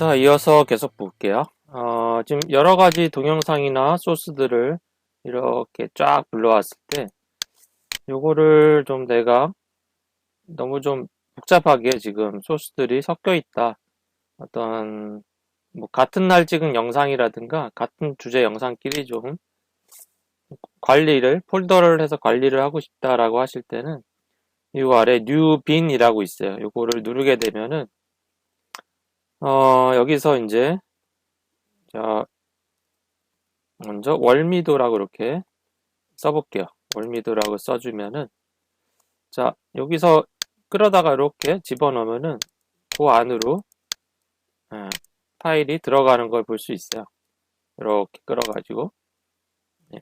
자, 이어서 계속 볼게요. 지금 여러 가지 동영상이나 소스들을 이렇게 쫙 불러왔을 때, 요거를 좀 내가 너무 좀 복잡하게 지금 소스들이 섞여 있다. 어떤, 뭐, 같은 날 찍은 영상이라든가, 같은 주제 영상끼리 좀 폴더를 해서 관리를 하고 싶다라고 하실 때는, 이 아래 New Bin이라고 있어요. 요거를 누르게 되면은, 여기서 이제, 자, 먼저 월미도라고 이렇게 써볼게요. 월미도라고 써주면은, 자, 여기서 끌어다가 이렇게 집어넣으면은 그 안으로 파일이 들어가는 걸 볼 수 있어요. 이렇게 끌어가지고, 예.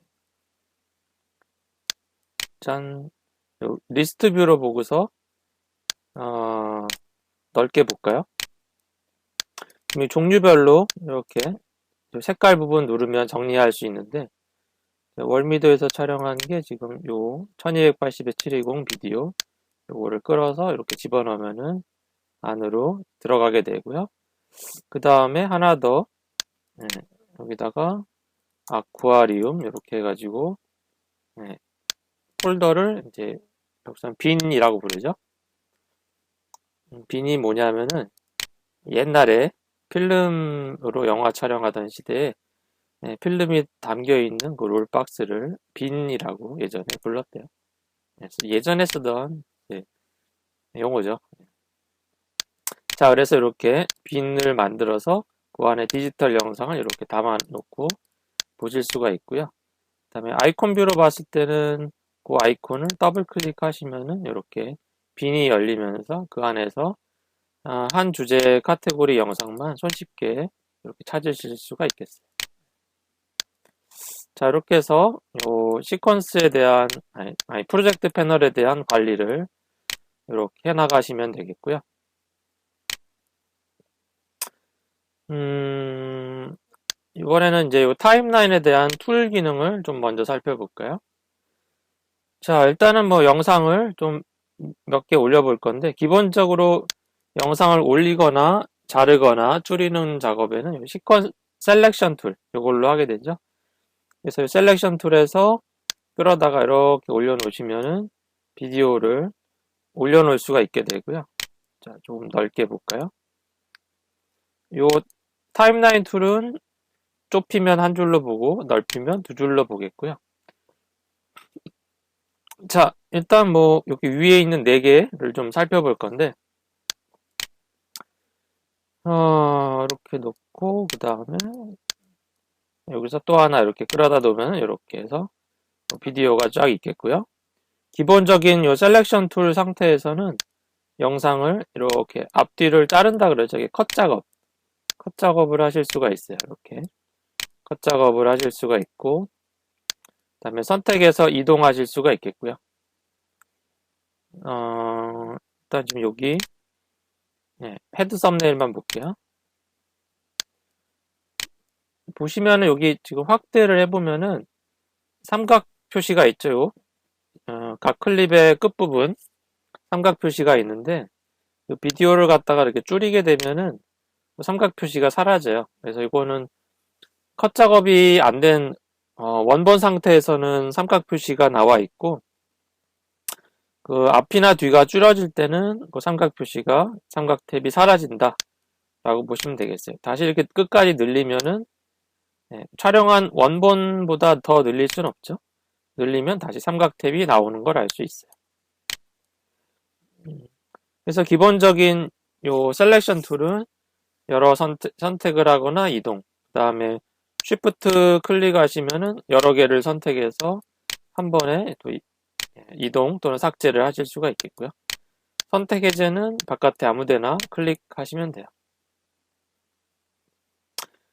짠, 리스트 뷰로 보고서 넓게 볼까요? 이 종류별로 이렇게 색깔 부분 누르면 정리할 수 있는데, 월미도에서 촬영한 게 지금 요 1280에 720 비디오 요거를 끌어서 이렇게 집어넣으면은 안으로 들어가게 되고요. 그 다음에 하나 더, 여기다가 아쿠아리움 이렇게 해가지고 폴더를 이제 여기서 빈이라고 부르죠. 빈이 뭐냐면은 옛날에 필름으로 영화 촬영하던 시대에 필름이 담겨 있는 그 롤박스를 빈이라고 예전에 불렀대요. 그래서 예전에 쓰던 용어죠. 자, 그래서 이렇게 빈을 만들어서 그 안에 디지털 영상을 이렇게 담아 놓고 보실 수가 있고요. 그 다음에 아이콘 뷰로 봤을 때는 그 아이콘을 더블 클릭하시면은 이렇게 빈이 열리면서 그 안에서 한 주제 카테고리 영상만 손쉽게 이렇게 찾으실 수가 있겠어요. 자, 이렇게 해서 요 시퀀스에 대한 프로젝트 패널에 대한 관리를 이렇게 해나가시면 되겠고요. 이번에는 이제 요 타임라인에 대한 툴 기능을 좀 먼저 살펴볼까요? 자, 일단은 뭐 영상을 좀 몇 개 올려볼 건데, 기본적으로 영상을 올리거나 자르거나 줄이는 작업에는 시퀀 셀렉션 툴, 이걸로 하게 되죠. 그래서 이 셀렉션 툴에서 끌어다가 이렇게 올려놓으시면은 비디오를 올려놓을 수가 있게 되고요. 자, 조금 넓게 볼까요? 요 타임라인 툴은 좁히면 한 줄로 보고 넓히면 두 줄로 보겠고요. 자, 일단 뭐 여기 위에 있는 4개를 좀 살펴볼 건데 이렇게 놓고 그 다음에 여기서 또 하나 이렇게 끌어다 놓으면 이렇게 해서 비디오가 쫙 있겠고요. 기본적인 요 셀렉션 툴 상태에서는 영상을 이렇게 앞뒤를 자른다 그러죠. 이게 컷 작업을 하실 수가 있어요. 이렇게 컷 작업을 하실 수가 있고, 그 다음에 선택해서 이동하실 수가 있겠고요. 일단 지금 여기 헤드 썸네일만 볼게요. 보시면은 여기 지금 확대를 해보면은 삼각 표시가 있죠. 각 클립의 끝부분 삼각 표시가 있는데 이 비디오를 갖다가 이렇게 줄이게 되면은 삼각 표시가 사라져요. 그래서 이거는 컷 작업이 안 된 원본 상태에서는 삼각 표시가 나와 있고, 그 앞이나 뒤가 줄어질 때는 그 삼각 표시가 삼각 탭이 사라진다 라고 보시면 되겠어요. 다시 이렇게 끝까지 늘리면은 촬영한 원본보다 더 늘릴 수는 없죠. 늘리면 다시 삼각 탭이 나오는 걸 알 수 있어요. 그래서 기본적인 요 셀렉션 툴은 여러 선택을 하거나 이동, 그 다음에 쉬프트 클릭하시면은 여러 개를 선택해서 한 번에 또 이동 또는 삭제를 하실 수가 있겠고요. 선택 해제는 바깥에 아무데나 클릭하시면 돼요.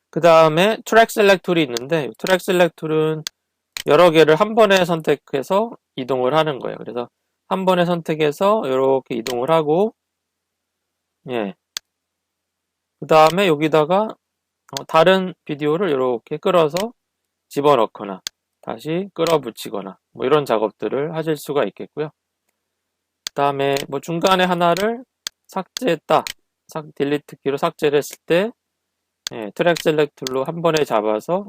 그 다음에 트랙 셀렉 툴이 있는데 트랙 셀렉 툴은 여러 개를 한 번에 선택해서 이동을 하는 거예요. 그래서 한 번에 선택해서 이렇게 이동을 하고, 그 다음에 여기다가 다른 비디오를 이렇게 끌어서 집어넣거나 다시 끌어붙이거나 뭐 이런 작업들을 하실 수가 있겠고요. 그 다음에 뭐 중간에 하나를 삭제했다, 딜리트 키로 삭제를 했을 때 트랙 셀렉트로 한 번에 잡아서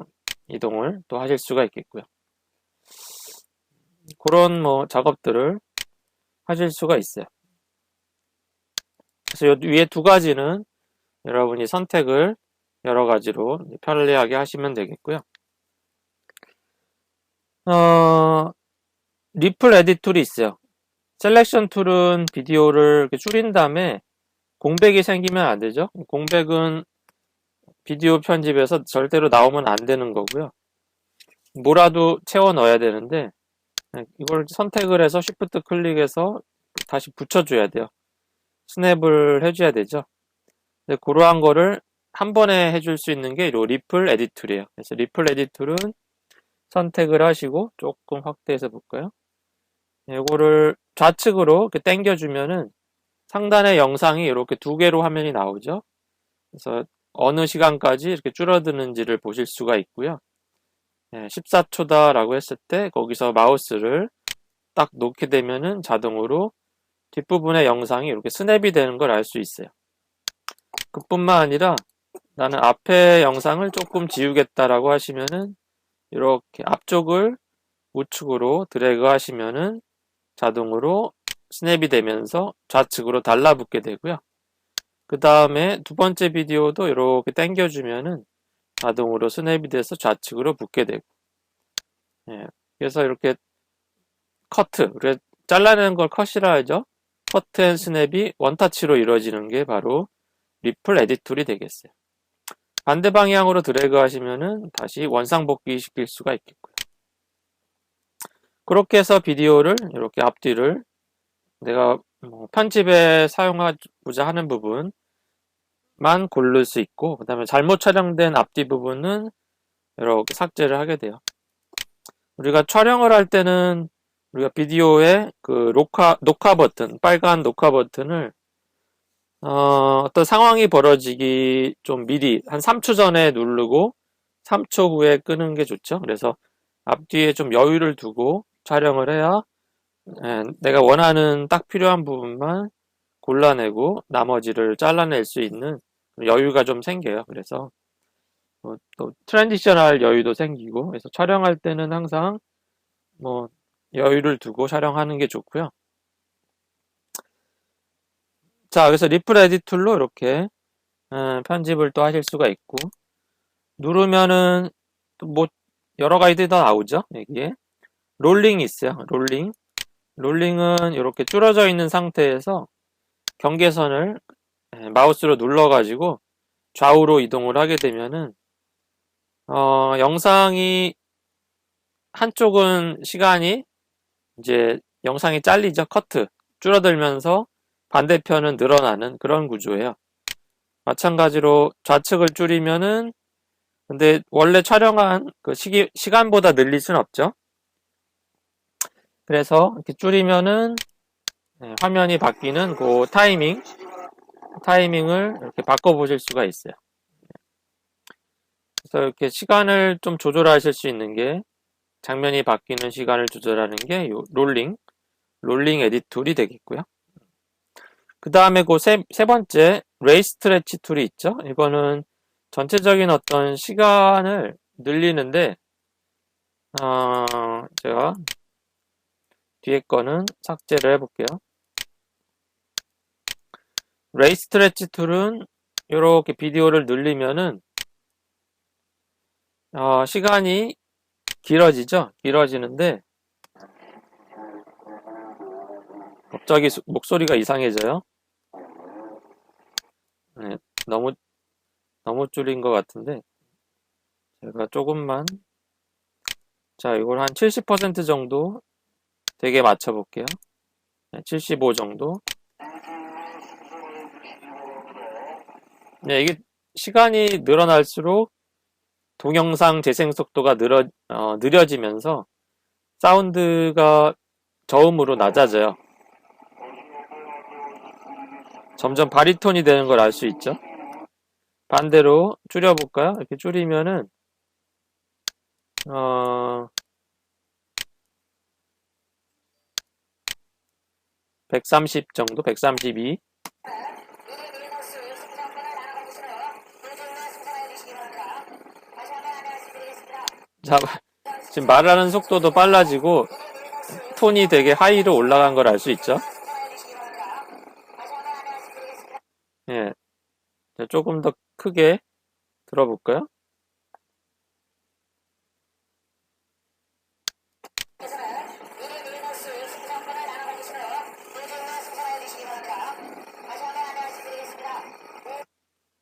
이동을 또 하실 수가 있겠고요. 그런 뭐 작업들을 하실 수가 있어요. 그래서 요 위에 두 가지는 여러분이 선택을 여러 가지로 편리하게 하시면 되겠고요. 리플 에딧 툴이 있어요. 셀렉션 툴은 비디오를 이렇게 줄인 다음에 공백이 생기면 안 되죠. 공백은 비디오 편집에서 절대로 나오면 안 되는 거고요. 뭐라도 채워 넣어야 되는데 이걸 선택을 해서 쉬프트 클릭해서 다시 붙여줘야 돼요. 스냅을 해줘야 되죠. 근데 그러한 거를 한 번에 해줄 수 있는 게 이 리플 에딧 툴이에요. 그래서 리플 에딧 툴은 선택을 하시고 조금 확대해서 볼까요? 이거를 좌측으로 이렇게 당겨주면은 상단의 영상이 이렇게 두 개로 화면이 나오죠. 그래서 어느 시간까지 이렇게 줄어드는지를 보실 수가 있고요. 14초다라고 했을 때 거기서 마우스를 딱 놓게 되면은 자동으로 뒷부분의 영상이 이렇게 스냅이 되는 걸 알 수 있어요. 그뿐만 아니라 나는 앞에 영상을 조금 지우겠다라고 하시면은 이렇게 앞쪽을 우측으로 드래그 하시면은 자동으로 스냅이 되면서 좌측으로 달라붙게 되고요. 그 다음에 두 번째 비디오도 이렇게 당겨주면은 자동으로 스냅이 돼서 좌측으로 붙게 되고, 그래서 이렇게 커트, 그래 잘라내는 걸 컷이라 하죠. 커트 앤 스냅이 원타치로 이루어지는 게 바로 리플 에딧 툴이 되겠어요. 반대 방향으로 드래그 하시면은 다시 원상복귀 시킬 수가 있겠고요. 그렇게 해서 비디오를 이렇게 앞뒤를 내가 편집에 사용하고자 하는 부분만 고를 수 있고, 그 다음에 잘못 촬영된 앞뒤 부분은 이렇게 삭제를 하게 돼요. 우리가 촬영을 할 때는 우리가 비디오에 그 녹화 버튼, 빨간 녹화 버튼을 어떤 상황이 벌어지기 좀 미리 한 3초 전에 누르고 3초 후에 끄는 게 좋죠. 그래서 앞뒤에 좀 여유를 두고 촬영을 해야 내가 원하는 딱 필요한 부분만 골라내고 나머지를 잘라낼 수 있는 여유가 좀 생겨요. 그래서 또 트랜지셔널 여유도 생기고, 그래서 촬영할 때는 항상 뭐 여유를 두고 촬영하는 게 좋고요. 자, 그래서 리플 에딧 툴로 이렇게 편집을 또 하실 수가 있고, 누르면은 또 뭐 여러 가지들이 다 나오죠. 여기에 롤링이 있어요. 롤링은 이렇게 줄어져 있는 상태에서 경계선을 마우스로 눌러가지고 좌우로 이동을 하게 되면은 영상이 한쪽은 시간이 이제 영상이 잘리죠. 커트 줄어들면서 반대편은 늘어나는 그런 구조예요. 마찬가지로 좌측을 줄이면은 근데 원래 촬영한 그 시간보다 늘릴 수는 없죠. 그래서 이렇게 줄이면은 화면이 바뀌는 그 타이밍을 이렇게 바꿔보실 수가 있어요. 그래서 이렇게 시간을 좀 조절하실 수 있는 게 장면이 바뀌는 시간을 조절하는 게 요 롤링 에딧 툴이 되겠고요. 그 다음에 그 세 번째 레이스 스트레치 툴이 있죠. 이거는 전체적인 어떤 시간을 늘리는데 제가 뒤에 거는 삭제를 해볼게요. 레이스 스트레치 툴은 이렇게 비디오를 늘리면은 시간이 길어지죠. 길어지는데 갑자기 목소리가 이상해져요. 네, 너무 줄인 것 같은데 제가 조금만 자 이걸 한 70% 정도 되게 맞춰볼게요. 75 정도. 네, 이게 시간이 늘어날수록 동영상 재생 속도가 느려지면서 사운드가 저음으로 낮아져요. 점점 바리톤이 되는 걸 알 수 있죠. 반대로 줄여볼까요? 이렇게 줄이면은 130 정도, 132. 자, 지금 말하는 속도도 빨라지고 톤이 되게 하이로 올라간 걸 알 수 있죠? 예. 자, 조금 더 크게 들어볼까요?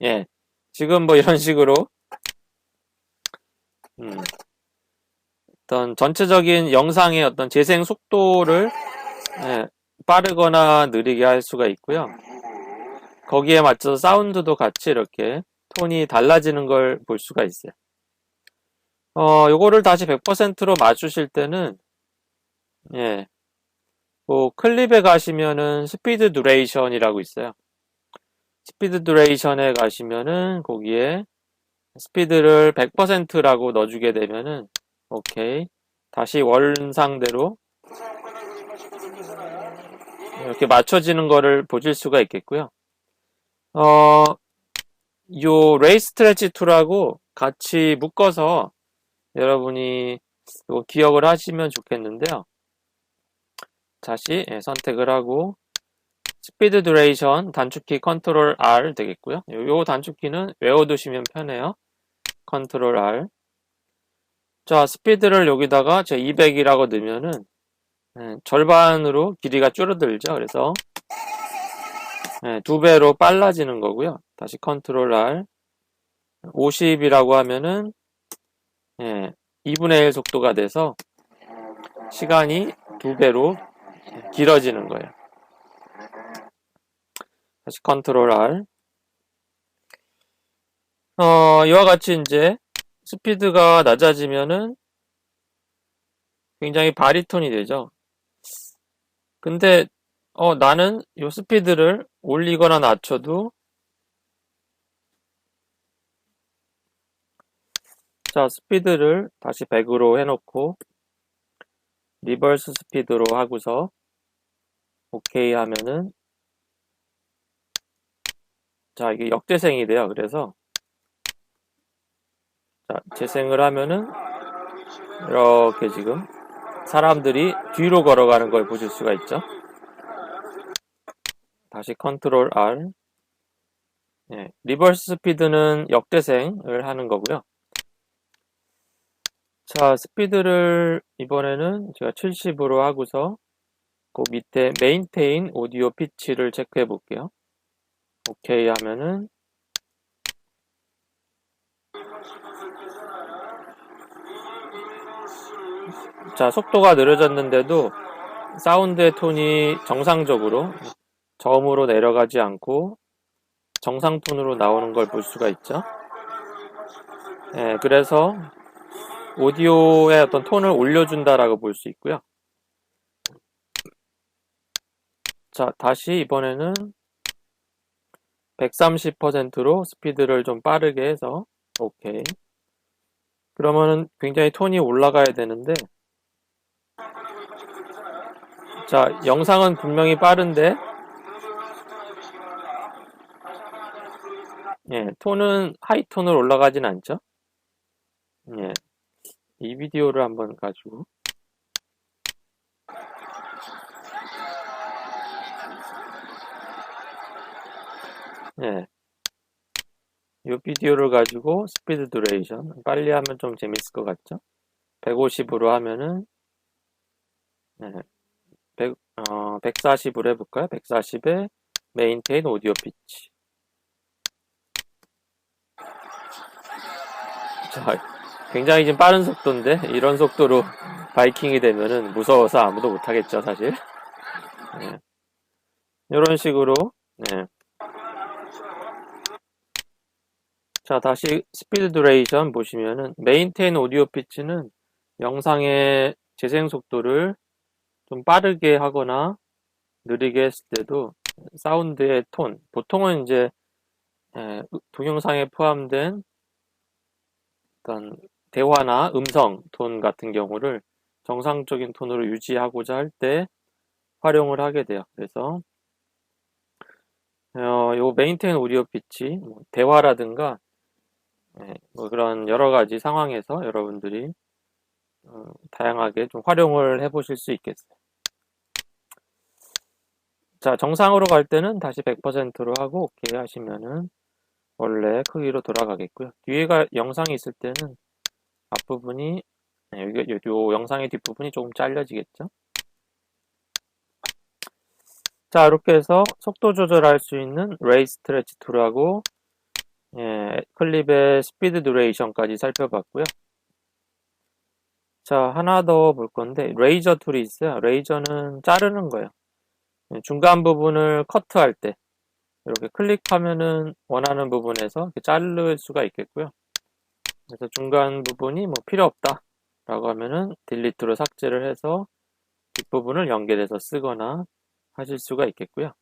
예. 지금 뭐 이런 식으로 어떤 전체적인 영상의 어떤 재생 속도를 예, 빠르거나 느리게 할 수가 있고요. 거기에 맞춰서 사운드도 같이 이렇게 톤이 달라지는 걸 볼 수가 있어요. 요거를 다시 100%로 맞추실 때는 예, 뭐 클립에 가시면은 스피드 듀레이션이라고 있어요. 스피드 듀레이션에 가시면은 거기에 스피드를 100%라고 넣어주게 되면은 오케이, 다시 원상대로 이렇게 맞춰지는 거를 보실 수가 있겠고요. 요 레이스 스트레치 툴하고 같이 묶어서 여러분이 이거 기억을 하시면 좋겠는데요. 다시 선택을 하고 스피드 듀레이션 단축키 컨트롤 R 되겠고요. 요 단축키는 외워두시면 편해요. 컨트롤 R. 자, 스피드를 여기다가 제 200이라고 넣으면은 절반으로 길이가 줄어들죠. 그래서 2배로 빨라지는 거고요. 다시 컨트롤 R. 50이라고 하면은 2분의 1 속도가 돼서 시간이 2배로 길어지는 거예요. 다시 컨트롤 R. 이와 같이 이제 스피드가 낮아지면은 굉장히 바리톤이 되죠. 근데 나는 이 스피드를 올리거나 낮춰도 자, 스피드를 다시 100으로 해놓고 리버스 스피드로 하고서 오케이 하면은 자, 이게 역재생이 돼요. 그래서 자, 재생을 하면은 이렇게 지금 사람들이 뒤로 걸어가는 걸 보실 수가 있죠. 다시 컨트롤 R. 리버스 스피드는 역재생을 하는 거고요. 자, 스피드를 이번에는 제가 70으로 하고서 그 밑에 메인테인 오디오 피치를 체크해 볼게요. 오케이 하면은 자, 속도가 느려졌는데도 사운드의 톤이 정상적으로 저음으로 내려가지 않고 정상 톤으로 나오는 걸 볼 수가 있죠. 그래서 오디오의 어떤 톤을 올려준다라고 볼 수 있고요. 자, 다시 이번에는 130%로 스피드를 좀 빠르게 해서 오케이. 그러면은 굉장히 톤이 올라가야 되는데 자, 영상은 분명히 빠른데 톤은 하이톤으로 올라가진 않죠. 이 비디오를 한번 가지고 이 비디오를 가지고 스피드 듀레이션 빨리 하면 좀 재밌을 것 같죠. 150으로 하면은 140으로 해볼까요? 140에 메인테인 오디오 피치. 자, 굉장히 좀 빠른 속도인데 이런 속도로 바이킹이 되면은 무서워서 아무도 못하겠죠, 사실. 이런 식으로 자, 다시 스피드 듀레이션 보시면은 메인테인 오디오 피치는 영상의 재생 속도를 좀 빠르게 하거나 느리게 했을 때도 사운드의 톤, 보통은 이제 동영상에 포함된 어떤 대화나 음성 톤 같은 경우를 정상적인 톤으로 유지하고자 할 때 활용을 하게 돼요. 그래서 요 메인테인 오디오 피치, 대화라든가 뭐 그런 여러 가지 상황에서 여러분들이 다양하게 좀 활용을 해 보실 수 있겠어요. 자, 정상으로 갈 때는 다시 100%로 하고 오케이 하시면은 원래 크기로 돌아가겠고요. 뒤에가 영상이 있을 때는 앞부분이 요 영상의 뒷부분이 조금 잘려지겠죠. 자, 이렇게 해서 속도 조절할 수 있는 레이 스트레치 툴하고 클립의 스피드 듀레이션까지 살펴봤고요. 자, 하나 더 볼 건데 레이저 툴이 있어요. 레이저는 자르는 거예요. 중간 부분을 커트할 때 이렇게 클릭하면은 원하는 부분에서 이렇게 자를 수가 있겠고요. 그래서 중간 부분이 뭐 필요 없다 라고 하면은 딜리트로 삭제를 해서 뒷부분을 연결해서 쓰거나 하실 수가 있겠고요.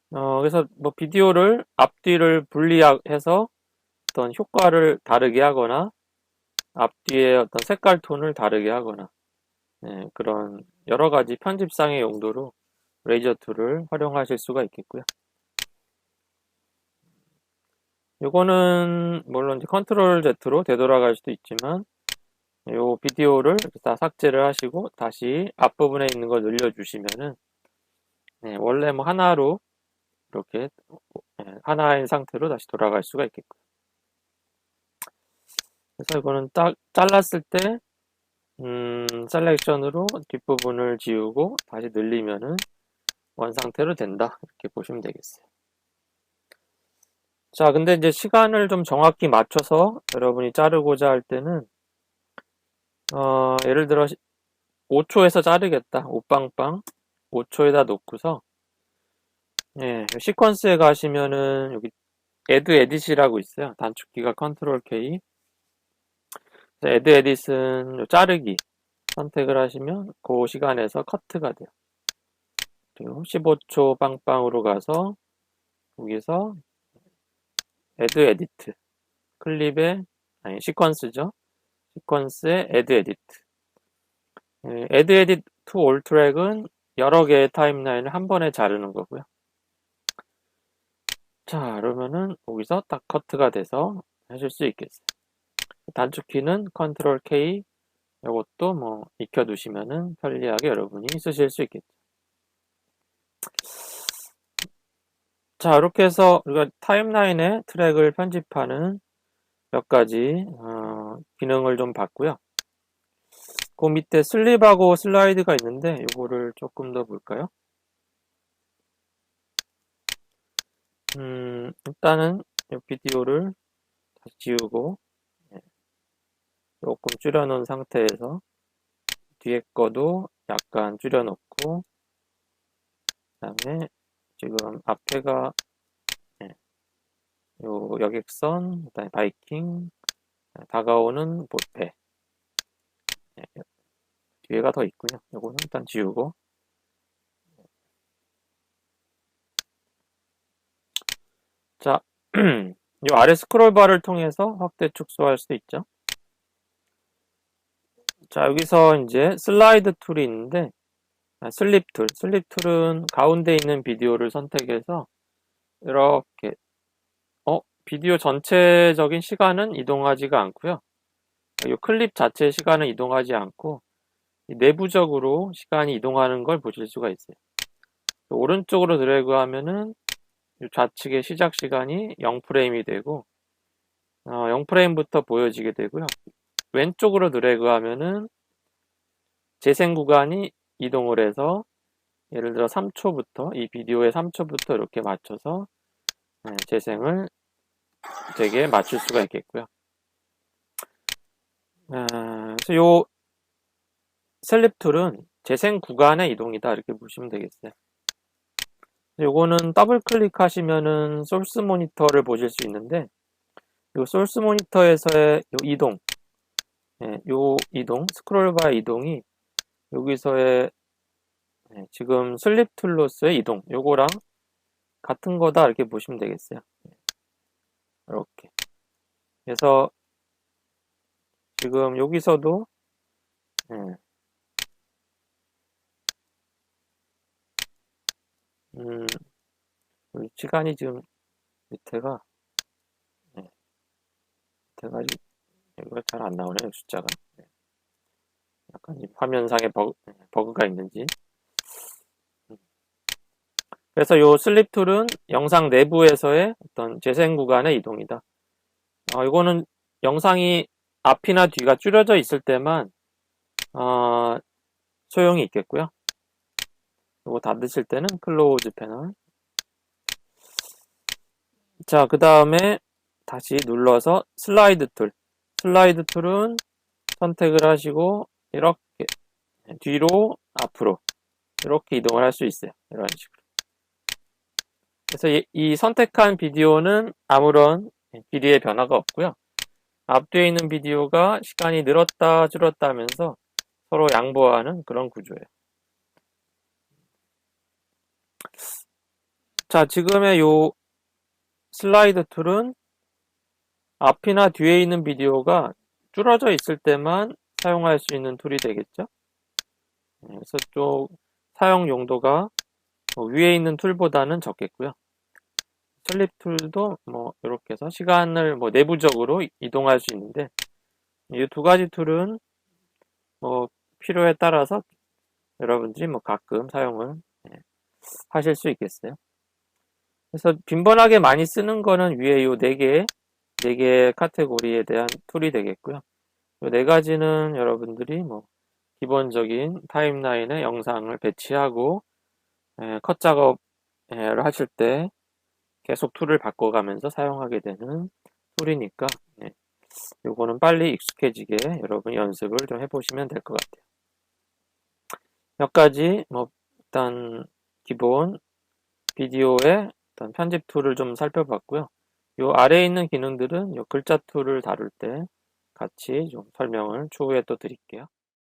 그래서 뭐 비디오를 앞뒤를 분리해서 어떤 효과를 다르게 하거나 앞뒤의 어떤 색깔 톤을 다르게 하거나 그런 여러 가지 편집상의 용도로 레이저 툴을 활용하실 수가 있겠고요. 요거는 물론 컨트롤 Z로 되돌아갈 수도 있지만 요 비디오를 다 삭제를 하시고 다시 앞부분에 있는 걸 늘려주시면은 원래 뭐 하나로 이렇게 하나인 상태로 다시 돌아갈 수가 있겠고요. 그래서 이거는 딱 잘랐을 때 셀렉션으로 뒷부분을 지우고 다시 늘리면은 원상태로 된다 이렇게 보시면 되겠어요. 자, 근데 이제 시간을 좀 정확히 맞춰서 여러분이 자르고자 할 때는 예를 들어 5초에서 자르겠다. 오빵빵 5초에다 놓고서 시퀀스에 가시면은 여기 Add Edit이라고 있어요. 단축키가 컨트롤 K. Add Edit은 자르기 선택을 하시면 그 시간에서 커트가 돼요. 그리고 15초 빵빵으로 가서 여기서 Add Edit 클립에 시퀀스죠. 시퀀스에 Add Edit. Add Edit to All Track은 여러 개의 타임라인을 한 번에 자르는 거고요. 자, 그러면은 여기서 딱 커트가 돼서 하실 수 있겠어요. 단축키는 컨트롤 K. 이것도 뭐 익혀두시면은 편리하게 여러분이 쓰실 수 있겠죠. 자, 이렇게 해서 우리가 타임라인에 트랙을 편집하는 몇 가지 기능을 좀 봤고요. 그 밑에 슬립하고 슬라이드가 있는데 이거를 조금 더 볼까요? 일단은 이 비디오를 다시 지우고 조금 줄여놓은 상태에서 뒤에 거도 약간 줄여놓고 그다음에 지금 앞에가 요 여객선, 그다음에 바이킹, 다가오는 볼페 뒤에가 더 있군요. 요거는 일단 지우고 자, 요 아래 스크롤바를 통해서 확대 축소할 수 있죠. 자, 여기서 이제 슬라이드 툴이 있는데 슬립 툴은 가운데 있는 비디오를 선택해서 이렇게 비디오 전체적인 시간은 이동하지가 않고요. 이 클립 자체의 시간은 이동하지 않고 내부적으로 시간이 이동하는 걸 보실 수가 있어요. 오른쪽으로 드래그하면은 좌측의 시작 시간이 0프레임이 되고 0프레임부터 보여지게 되고요. 왼쪽으로 드래그하면은 재생 구간이 이동을 해서 예를 들어 3초부터 이 비디오의 3초부터 이렇게 맞춰서 재생을 되게 맞출 수가 있겠고요. 그래서 요 슬립 툴은 재생 구간의 이동이다 이렇게 보시면 되겠어요. 요거는 더블 클릭하시면은 소스 모니터를 보실 수 있는데 요 소스 모니터에서의 요 이동 요 이동 스크롤바 이동이 여기서의 지금 슬립 툴로서의 이동 요거랑 같은 거다 이렇게 보시면 되겠어요. 이렇게 그래서 지금 여기서도 시간이 지금 밑에가 밑에가 여기가 잘 안 나오네요 숫자가. 화면상에 버그가 있는지. 그래서 요 슬립 툴은 영상 내부에서의 어떤 재생 구간의 이동이다. 이거는 영상이 앞이나 뒤가 줄여져 있을 때만 소용이 있겠고요. 이거 닫으실 때는 클로즈 패널. 자, 그 다음에 다시 눌러서 슬라이드 툴. 슬라이드 툴은 선택을 하시고 이렇게 뒤로 앞으로 이렇게 이동을 할 수 있어요. 이런 식으로. 그래서 이 선택한 비디오는 아무런 길이의 변화가 없고요. 앞뒤에 있는 비디오가 시간이 늘었다 줄었다 하면서 서로 양보하는 그런 구조예요. 자, 지금의 요 슬라이드 툴은 앞이나 뒤에 있는 비디오가 줄어져 있을 때만 사용할 수 있는 툴이 되겠죠. 그래서 좀 사용 용도가 위에 있는 툴보다는 적겠고요. 슬립 툴도 이렇게 해서 시간을 내부적으로 이동할 수 있는데, 이 두 가지 툴은 필요에 따라서 여러분들이 가끔 사용을 하실 수 있겠어요. 그래서 빈번하게 많이 쓰는 거는 위에 요 네 개 카테고리에 대한 툴이 되겠고요. 요 네 가지는 여러분들이 기본적인 타임라인에 영상을 배치하고 컷 작업을 하실 때 계속 툴을 바꿔가면서 사용하게 되는 툴이니까 요거는 빨리 익숙해지게 여러분이 연습을 좀 해보시면 될 것 같아요. 몇 가지 일단 기본 비디오의 어떤 편집 툴을 좀 살펴봤고요. 요 아래에 있는 기능들은 요 글자 툴을 다룰 때 같이 좀 설명을 추후에 또 드릴게요.